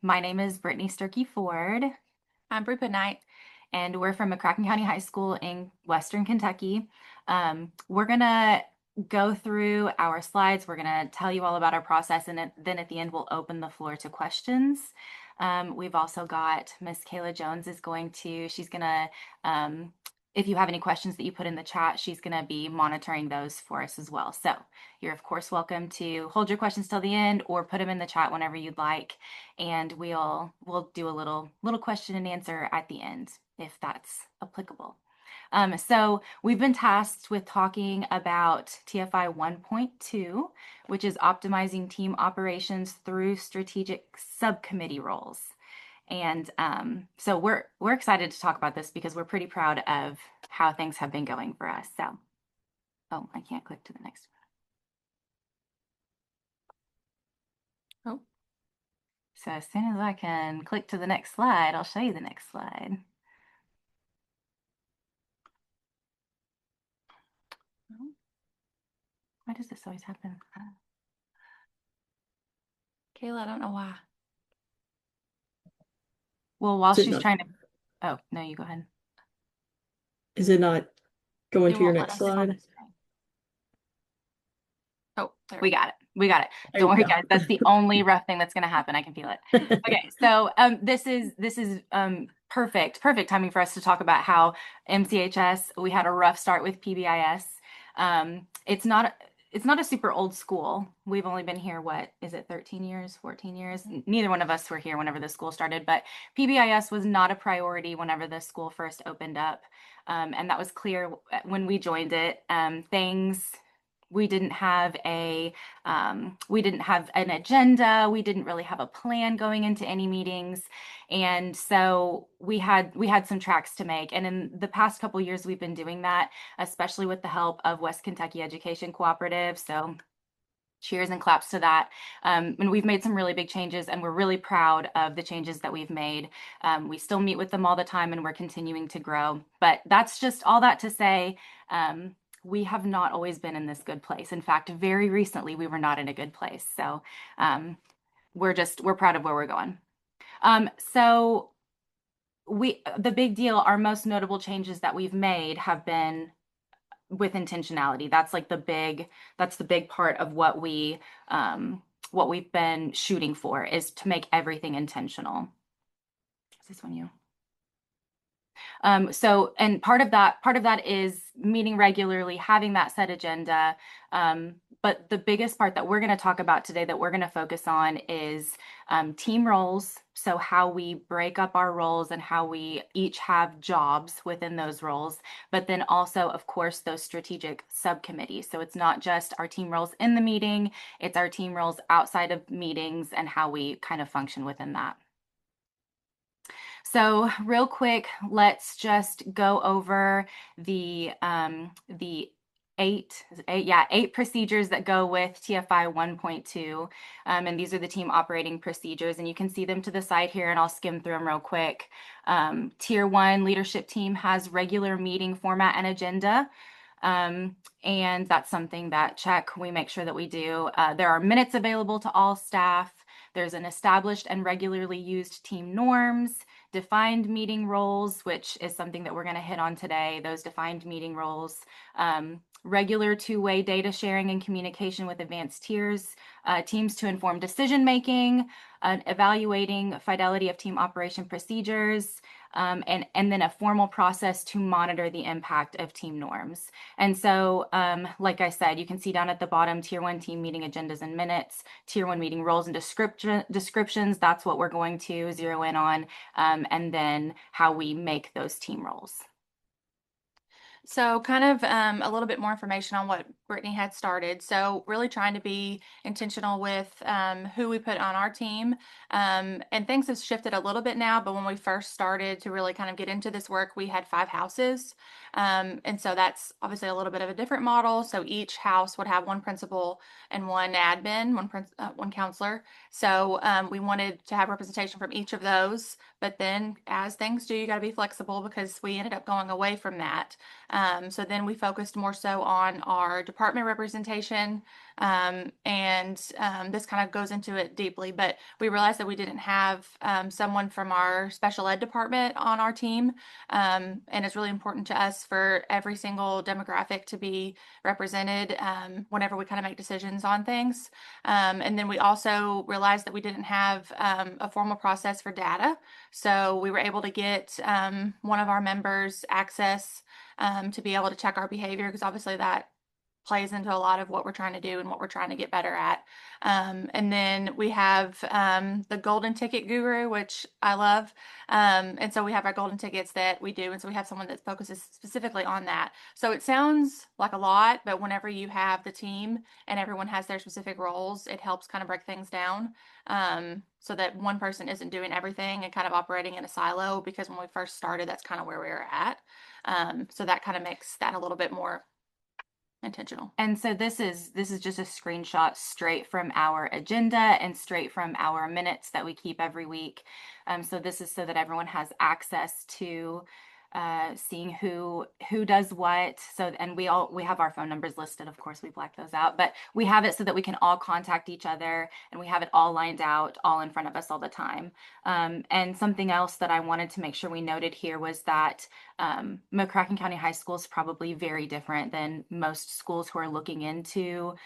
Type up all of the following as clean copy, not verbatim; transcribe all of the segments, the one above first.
My name is Brittany Sturkey Ford, I'm Rupa Knight. and we're from McCracken County High School in Western Kentucky. We're gonna go through our slides. We're gonna tell you all about our process, and then at the end, we'll open the floor to questions. We've also got Miss Kayla Jones is going to, she's gonna, if you have any questions that you put in the chat, she's gonna be monitoring those for us as well. So you're of course welcome to hold your questions till the end or put them in the chat whenever you'd like, and we'll do a little question and answer at the end if that's applicable. So we've been tasked with talking about TFI 1.2, which is optimizing team operations through strategic subcommittee roles. And so we're excited to talk about this because we're pretty proud of how things have been going for us. So, oh, I can't click to the next one. Oh, So as soon as I can click to the next slide, I'll show you the next slide. Why does this always happen? Kayla, I don't know why. Well, while Is it she's not, trying to, oh, no, you go ahead. is it not going It to your won't let next us. slide? Oh, there We got it. We got it. There Don't you worry, go. guys. That's the only rough thing that's going to happen. I can feel it. Okay, so this is perfect timing for us to talk about how MCHS, we had a rough start with PBIS. It's not a super old school. We've only been here, what is it, 13 years, 14 years? Neither one of us were here whenever the school started, but PBIS was not a priority whenever the school first opened up. And that was clear when we joined it. We didn't have an agenda. We didn't really have a plan going into any meetings, and so we had some tracks to make. And in the past couple years, we've been doing that, especially with the help of West Kentucky Education Cooperative. So cheers and claps to that. And we've made some really big changes, and we're really proud of the changes that we've made. We still meet with them all the time, and we're continuing to grow. But that's just all that to say. We have not always been in this good place. In fact, very recently, we were not in a good place. So we're proud of where we're going. So the big deal, our most notable changes that we've made have been with intentionality. That's the big part of what we've been shooting for, is to make everything intentional. Is this one you? And part of that is meeting regularly, having that set agenda. But the biggest part that we're going to talk about today, that we're going to focus on, is team roles. So how we break up our roles and how we each have jobs within those roles, but then also, of course, those strategic subcommittees. So it's not just our team roles in the meeting, it's our team roles outside of meetings and how we kind of function within that. So real quick, let's just go over the eight procedures that go with TFI 1.2. And these are the team operating procedures, and you can see them to the side here, and I'll skim through them real quick. Tier 1 leadership team has regular meeting format and agenda. And that's something that we make sure that we do. There are minutes available to all staff. There's an established and regularly used team norms, defined meeting roles, which is something that we're going to hit on today, those defined meeting roles, regular two-way data sharing and communication with advanced teams to inform decision making, evaluating fidelity of team operation procedures, and then a formal process to monitor the impact of team norms. And so, like I said, you can see down at the bottom, Tier 1 team meeting agendas and minutes, Tier 1 meeting roles and descriptions. That's what we're going to zero in on, and then how we make those team roles. So kind of a little bit more information on what Brittany had started. So really trying to be intentional with who we put on our team. And things have shifted a little bit now, but when we first started to really kind of get into this work, we had 5 houses. And so that's obviously a little bit of a different model. So each house would have one principal and one admin, one counselor. So we wanted to have representation from each of those. But then as things do, you got to be flexible, because we ended up going away from that. So then we focused more so on our department representation. This kind of goes into it deeply, but we realized that we didn't have someone from our special ed department on our team. And it's really important to us for every single demographic to be represented whenever we kind of make decisions on things. And then we also realized that we didn't have a formal process for data. So we were able to get one of our members access to be able to check our behavior, because obviously that plays into a lot of what we're trying to do and what we're trying to get better at. And then we have the golden ticket guru, which I love. And so we have our golden tickets that we do. And so we have someone that focuses specifically on that. So it sounds like a lot, but whenever you have the team and everyone has their specific roles, it helps kind of break things down so that one person isn't doing everything and kind of operating in a silo, because when we first started, that's kind of where we were at. So that kind of makes that a little bit more intentional. And so this is just a screenshot straight from our agenda and straight from our minutes that we keep every week. So this is so that everyone has access to seeing who does what. So, and we have our phone numbers listed. Of course, we black those out, but we have it so that we can all contact each other, and we have it all lined out, all in front of us all the time. And something else that I wanted to make sure we noted here was that McCracken County High School is probably very different than most schools who are looking into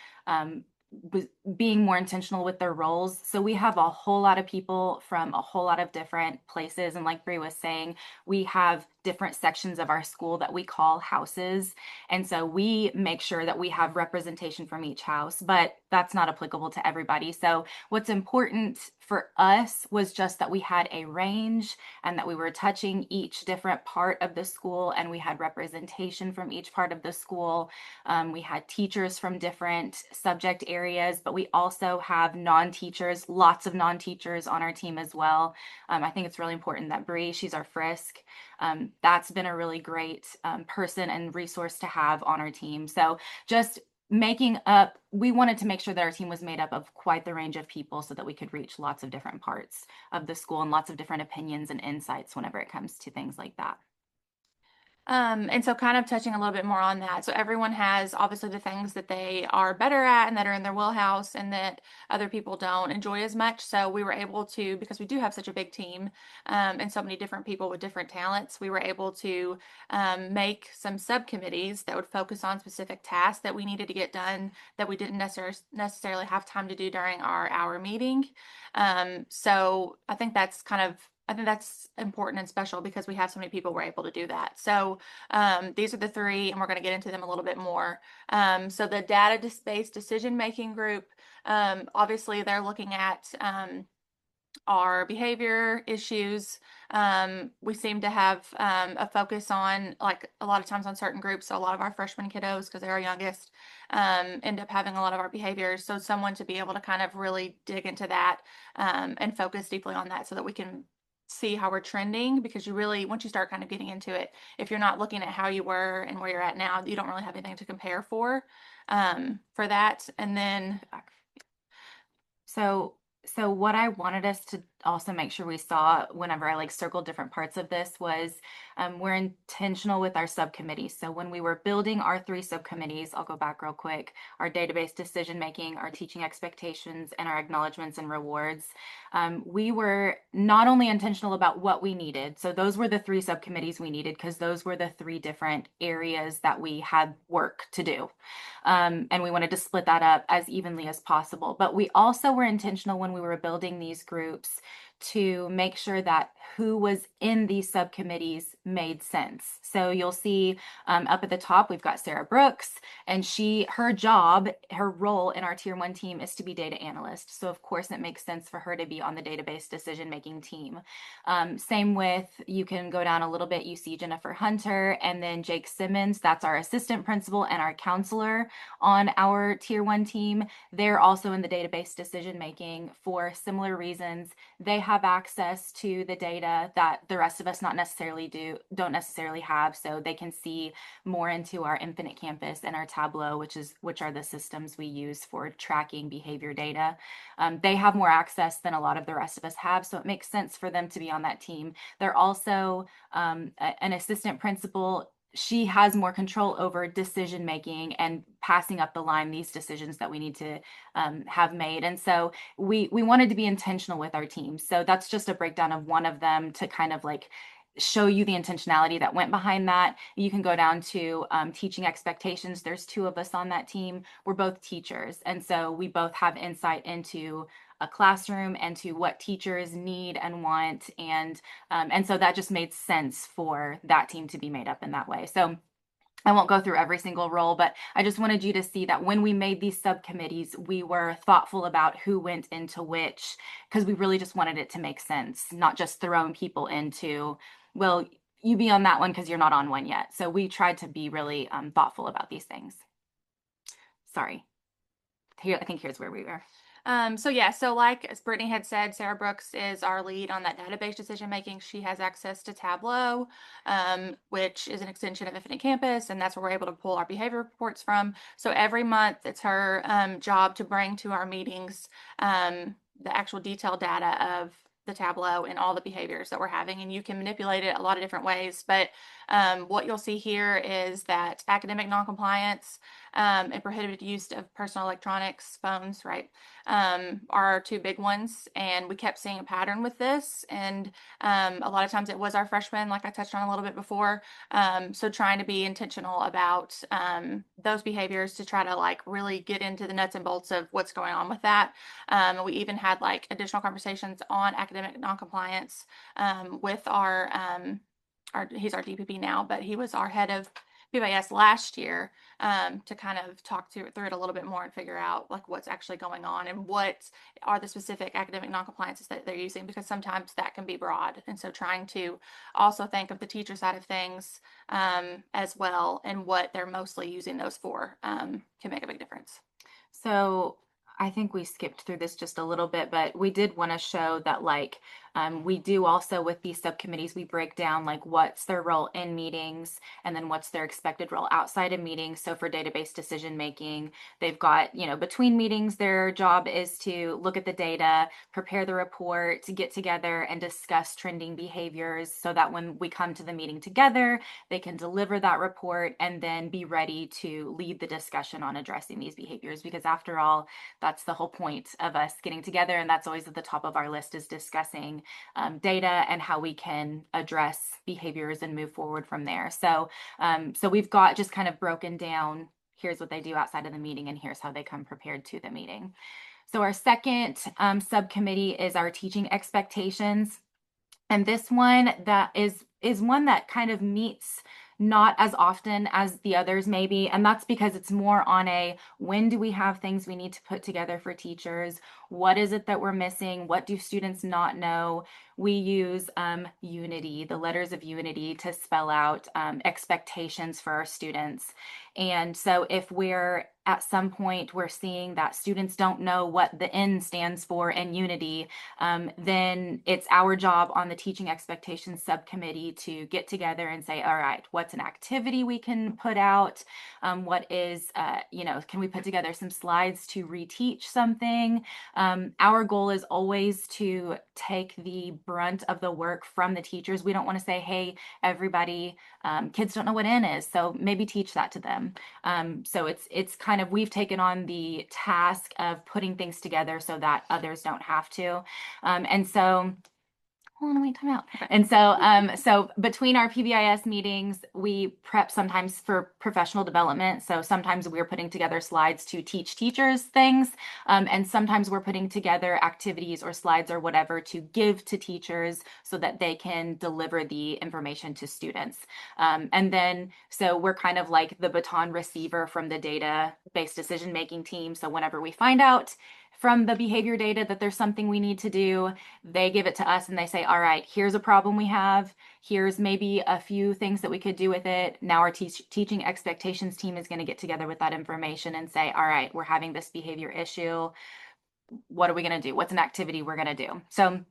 being more intentional with their roles. So we have a whole lot of people from a whole lot of different places. And like Bree was saying, we have different sections of our school that we call houses. And so we make sure that we have representation from each house, but that's not applicable to everybody. So what's important for us was just that we had a range and that we were touching each different part of the school, and we had representation from each part of the school. We had teachers from different subject areas, but we also have non-teachers, lots of non-teachers on our team as well. I think it's really important that Bree, she's our Frisk. That's been a really great person and resource to have on our team. So just we wanted to make sure that our team was made up of quite the range of people so that we could reach lots of different parts of the school and lots of different opinions and insights whenever it comes to things like that. And so kind of touching a little bit more on that. So everyone has obviously the things that they are better at and that are in their wheelhouse and that other people don't enjoy as much. So we were able to, because we do have such a big team and so many different people with different talents, we were able to make some subcommittees that would focus on specific tasks that we needed to get done that we didn't necessarily have time to do during our hour meeting. So I think that's important and special because we have so many people we're able to do that. So these are the three, and we're going to get into them a little bit more. So the data-based decision-making group, obviously they're looking at our behavior issues. We seem to have a focus on, like, a lot of times on certain groups. So a lot of our freshman kiddos, because they're our youngest, end up having a lot of our behaviors. So someone to be able to kind of really dig into that and focus deeply on that so that we can see how we're trending, because you really, once you start kind of getting into it, if you're not looking at how you were and where you're at now, you don't really have anything to compare for that. And then so what I wanted us to also make sure we saw whenever I circled different parts of this was we're intentional with our subcommittees. So when we were building our 3 subcommittees, I'll go back real quick, our database decision making, our teaching expectations, and our acknowledgements and rewards, we were not only intentional about what we needed. So those were the 3 subcommittees we needed because those were the 3 different areas that we had work to do. And we wanted to split that up as evenly as possible. But we also were intentional when we were building these groups to make sure that who was in these subcommittees made sense. So you'll see up at the top, we've got Sarah Brooks, and her role in our Tier 1 team is to be data analyst. So of course it makes sense for her to be on the database decision-making team. Same with, you can go down a little bit, you see Jennifer Hunter, and then Jake Simmons, that's our assistant principal and our counselor on our Tier 1 team. They're also in the database decision-making for similar reasons. They have access to the data that the rest of us don't necessarily have, so they can see more into our Infinite Campus and our Tableau, which are the systems we use for tracking behavior data. They have more access than a lot of the rest of us have, so it makes sense for them to be on that team. They're also an assistant principal she has more control over decision making and passing up the line these decisions that we need to have made. And so we wanted to be intentional with our teams. So that's just a breakdown of one of them to kind of like show you the intentionality that went behind that. You can go down to teaching expectations. There's two of us on that team. We're both teachers. And so we both have insight into a classroom and to what teachers need and want. And so that just made sense for that team to be made up in that way. So I won't go through every single role, but I just wanted you to see that when we made these subcommittees, we were thoughtful about who went into which, because we really just wanted it to make sense, not just throwing people into, well, you be on that one because you're not on one yet. So we tried to be really thoughtful about these things. Sorry. Here, I think here's where we were. So like as Brittany had said, Sarah Brooks is our lead on that database decision making. She has access to Tableau, which is an extension of Infinite Campus, and that's where we're able to pull our behavior reports from. So every month, it's her job to bring to our meetings the actual detailed data of the Tableau and all the behaviors that we're having, and you can manipulate it a lot of different ways. But what you'll see here is that academic noncompliance and prohibited use of personal electronics, phones, right, are our two big ones. And we kept seeing a pattern with this. And a lot of times it was our freshmen, like I touched on a little bit before. So trying to be intentional about those behaviors to try to like really get into the nuts and bolts of what's going on with that. We even had like additional conversations on academic noncompliance with he's our DPP now, but he was our head of PBIS last year to kind of talk through it a little bit more and figure out like what's actually going on and what are the specific academic noncompliances that they're using, because sometimes that can be broad. And so trying to also think of the teacher side of things as well and what they're mostly using those for can make a big difference. So I think we skipped through this just a little bit, but we did want to show that like we do also with these subcommittees, we break down like what's their role in meetings and then what's their expected role outside of meetings. So for database decision making, they've got, between meetings, their job is to look at the data, prepare the report, to get together and discuss trending behaviors so that when we come to the meeting together, they can deliver that report and then be ready to lead the discussion on addressing these behaviors. Because after all, that's the whole point of us getting together. And that's always at the top of our list, is discussing data and how we can address behaviors and move forward from there. So we've got just kind of broken down, here's what they do outside of the meeting and here's how they come prepared to the meeting. So our second subcommittee is our teaching expectations. And this one that is one that kind of meets not as often as the others maybe, and that's because it's more on a when do we have things we need to put together for teachers? What is it that we're missing? What do students not know? We use Unity, the letters of Unity, to spell out expectations for our students. And so if we're at some point we're seeing that students don't know what the N stands for in Unity, then it's our job on the teaching expectations subcommittee to get together and say, all right, what's an activity we can put out? What is, can we put together some slides to reteach something? Our goal is always to take the brunt of the work from the teachers. We don't want to say, hey, everybody, kids don't know what N is, so maybe teach that to them. So it's kind of, we've taken on the task of putting things together so that others don't have to. And so hold on, wait, time out. Okay. And so between our PBIS meetings, we prep sometimes for professional development. So sometimes we're putting together slides to teach teachers things. And sometimes we're putting together activities or slides or whatever to give to teachers so that they can deliver the information to students. And then, so we're kind of like the baton receiver from the data-based decision-making team. So whenever we find out from the behavior data that there's something we need to do, they give it to us and they say, all right, here's a problem we have. Here's maybe a few things that we could do with it. Now our teaching expectations team is going to get together with that information and say, all right, we're having this behavior issue. What are we going to do? What's an activity we're going to do? So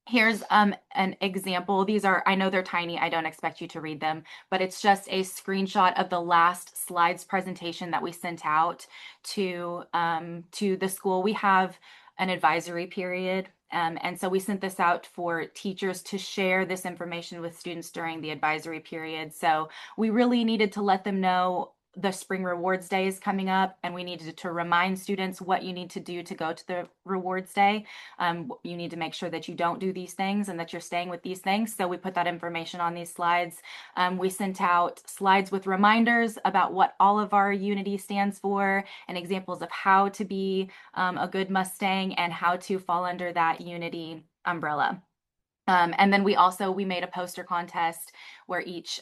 here's an example. These are, I know they're tiny. I don't expect you to read them, but it's just a screenshot of the last slides presentation that we sent out to the school. We have an advisory period And so we sent this out for teachers to share this information with students during the advisory period. So we really needed to let them know the Spring Rewards Day is coming up, and we needed to remind students what you need to do to go to the Rewards Day. You need to make sure that you don't do these things and that you're staying with these things. So we put that information on these slides. We sent out slides with reminders about what all of our unity stands for and examples of how to be a good Mustang and how to fall under that unity umbrella. And then we made a poster contest where each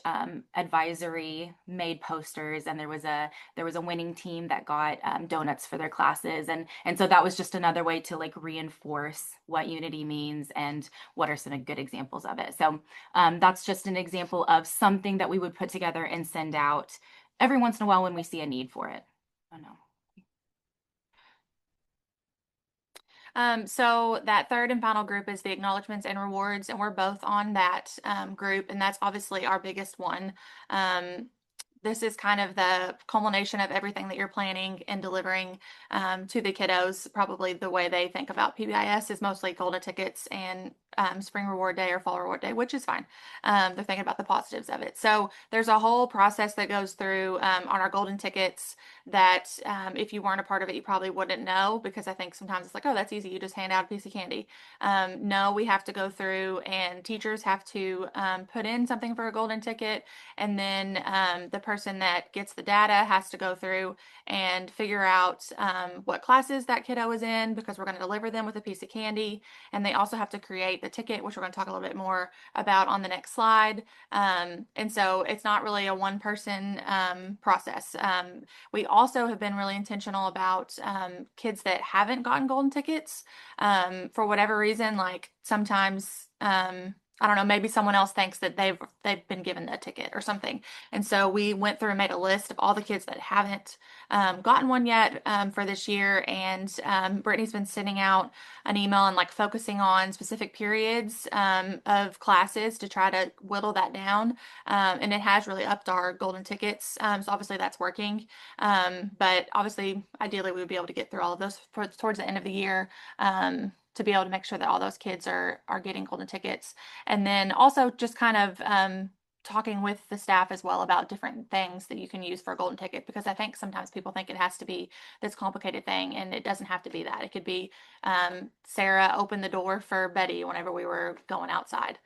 advisory made posters, and there was a winning team that got donuts for their classes, and so that was just another way to like reinforce what unity means and what are some good examples of it. So that's just an example of something that we would put together and send out every once in a while when we see a need for it. I don't know. So that third and final group is the acknowledgements and rewards, and we're both on that group, and that's obviously our biggest one. This is kind of the culmination of everything that you're planning and delivering to the kiddos. Probably the way they think about PBIS is mostly golden tickets and spring reward day or fall reward day, which is fine. They're thinking about the positives of it. So there's a whole process that goes through on our golden tickets that if you weren't a part of it, you probably wouldn't know, because I think sometimes it's like, oh, that's easy. You just hand out a piece of candy. No, we have to go through, and teachers have to put in something for a golden ticket. And then the person that gets the data has to go through and figure out what classes that kiddo is in, because we're going to deliver them with a piece of candy. And they also have to create the ticket, which we're going to talk a little bit more about on the next slide. And so it's not really a one-person process. We also have been really intentional about kids that haven't gotten golden tickets for whatever reason. Like sometimes I don't know, maybe someone else thinks that they've been given a ticket or something. And so we went through and made a list of all the kids that haven't gotten one yet for this year. And Brittany's been sending out an email and like focusing on specific periods of classes to try to whittle that down. And it has really upped our golden tickets. So obviously that's working. But obviously, ideally, we would be able to get through all of those towards the end of the year. To be able to make sure that all those kids are getting golden tickets. And then also just kind of talking with the staff as well about different things that you can use for a golden ticket, because I think sometimes people think it has to be this complicated thing, and it doesn't have to be that. It could be Sarah opened the door for Betty whenever we were going outside.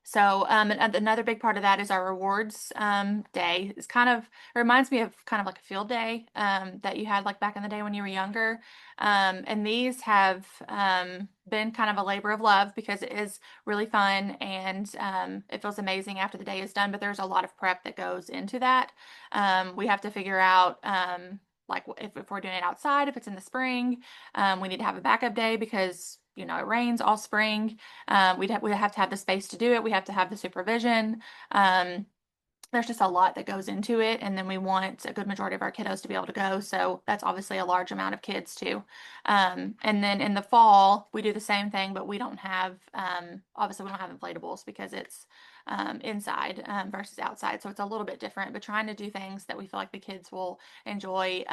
So and another big part of that is our rewards day. It's kind of, it reminds me of kind of like a field day that you had like back in the day when you were younger. And these have been kind of a labor of love, because it is really fun, and it feels amazing after the day is done. But there's a lot of prep that goes into that. We have to figure out like if we're doing it outside, if it's in the spring, we need to have a backup day because it rains all spring. We'd have to have the space to do it. We have to have the supervision. There's just a lot that goes into it, and then we want a good majority of our kiddos to be able to go. So that's obviously a large amount of kids too. And then in the fall, we do the same thing, but we don't have, obviously we don't have inflatables because it's inside versus outside. So it's a little bit different, but trying to do things that we feel like the kids will enjoy,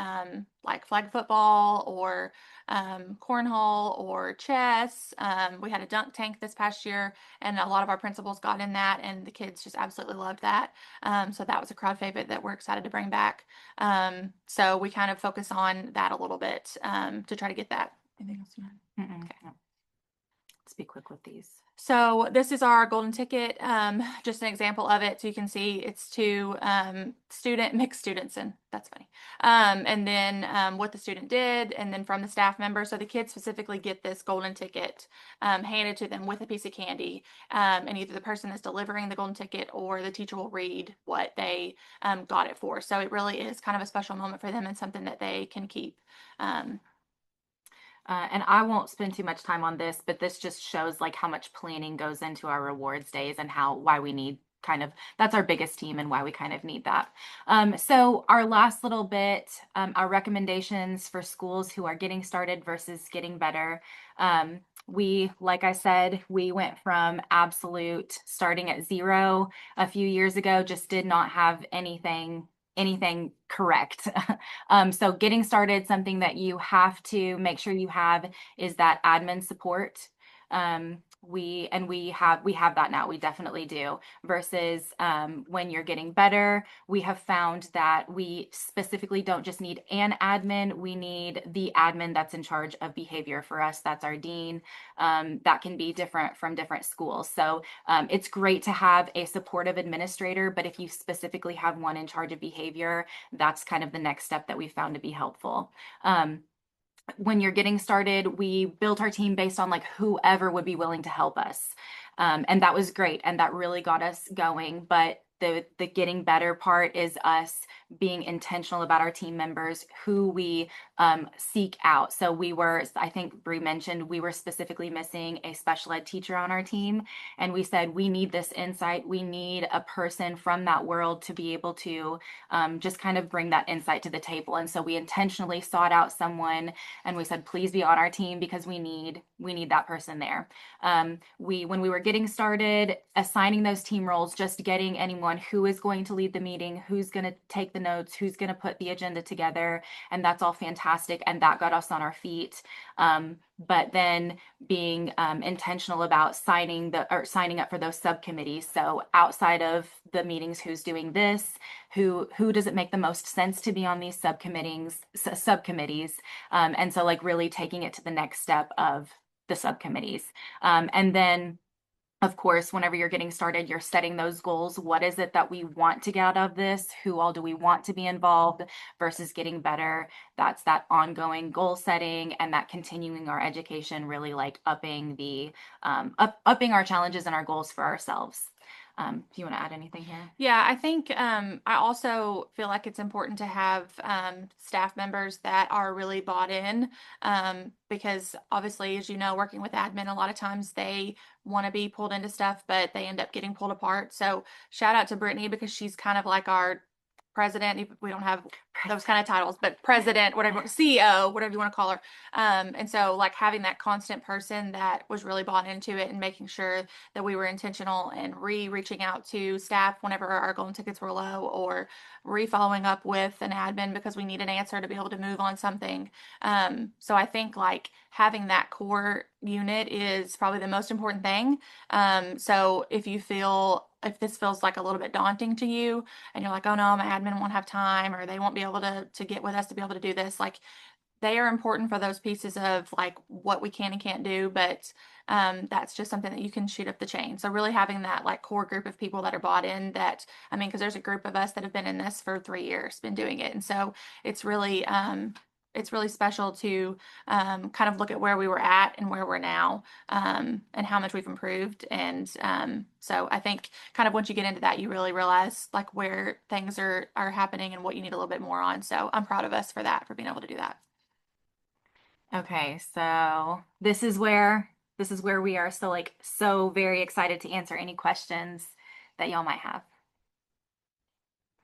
like flag football or cornhole or chess. We had a dunk tank this past year, and a lot of our principals got in that, and the kids just absolutely loved that. So that was a crowd favorite that we're excited to bring back. So we kind of focus on that a little bit to try to get that. Anything else you want? Okay. Let's be quick with these. So this is our golden ticket, just an example of it. So you can see it's to mixed students, and that's funny. And then what the student did, and then from the staff member. So the kids specifically get this golden ticket handed to them with a piece of candy. And either the person that's delivering the golden ticket or the teacher will read what they got it for. So it really is kind of a special moment for them and something that they can keep. And I won't spend too much time on this, but this just shows like how much planning goes into our rewards days and why we need that's our biggest team and why we kind of need that. So our last little bit, our recommendations for schools who are getting started versus getting better. Like I said, we went from absolute starting at 0 a few years ago, just did not have anything anything correct. So getting started, something that you have to make sure you have is that admin support. We have that now. We definitely do. Versus when you're getting better, we have found that we specifically don't just need an admin. We need the admin that's in charge of behavior. For us, that's our dean. That can be different from different schools. So it's great to have a supportive administrator, but if you specifically have one in charge of behavior, that's kind of the next step that we found to be helpful. When you're getting started, we built our team based on like whoever would be willing to help us. And that was great. And that really got us going. But the getting better part is us being intentional about our team members, who we seek out. So I think Bree mentioned, we were specifically missing a special ed teacher on our team. And we said, we need this insight. We need a person from that world to be able to just kind of bring that insight to the table. And so we intentionally sought out someone and we said, please be on our team because we need that person there. When we were getting started, assigning those team roles, just getting anyone who is going to lead the meeting, who's going to take the notes, who's going to put the agenda together, and that's all fantastic, and that got us on our feet. But then being intentional about signing up for those subcommittees. So outside of the meetings, who's doing this, who does it make the most sense to be on these subcommittees, and so like really taking it to the next step of the subcommittees. And then of course, whenever you're getting started, you're setting those goals. What is it that we want to get out of this? Who all do we want to be involved versus getting better? That's that ongoing goal setting and that continuing our education, really like upping our challenges and our goals for ourselves. Do you want to add anything here? Yeah, I think I also feel like it's important to have staff members that are really bought in because obviously, as you know, working with admin, a lot of times they want to be pulled into stuff, but they end up getting pulled apart. So shout out to Brittany because she's kind of like our president. We don't have those kind of titles, but president, whatever, CEO, whatever you want to call her. And so like having that constant person that was really bought into it and making sure that we were intentional and reaching out to staff whenever our golden tickets were low or following up with an admin because we need an answer to be able to move on something. So I think like having that core unit is probably the most important thing. So if this feels like a little bit daunting to you and you're like, oh no, my admin won't have time or they won't be able to get with us to be able to do this, like they are important for those pieces of like what we can and can't do, but that's just something that you can shoot up the chain. So really having that like core group of people that are bought in because there's a group of us that have been in this for 3 years, been doing it. And so it's really special to kind of look at where we were at and where we're now and how much we've improved. And so I think kind of once you get into that, you really realize like where things are happening and what you need a little bit more on. So I'm proud of us for that, for being able to do that. Okay, so this is where we are so very excited to answer any questions that y'all might have.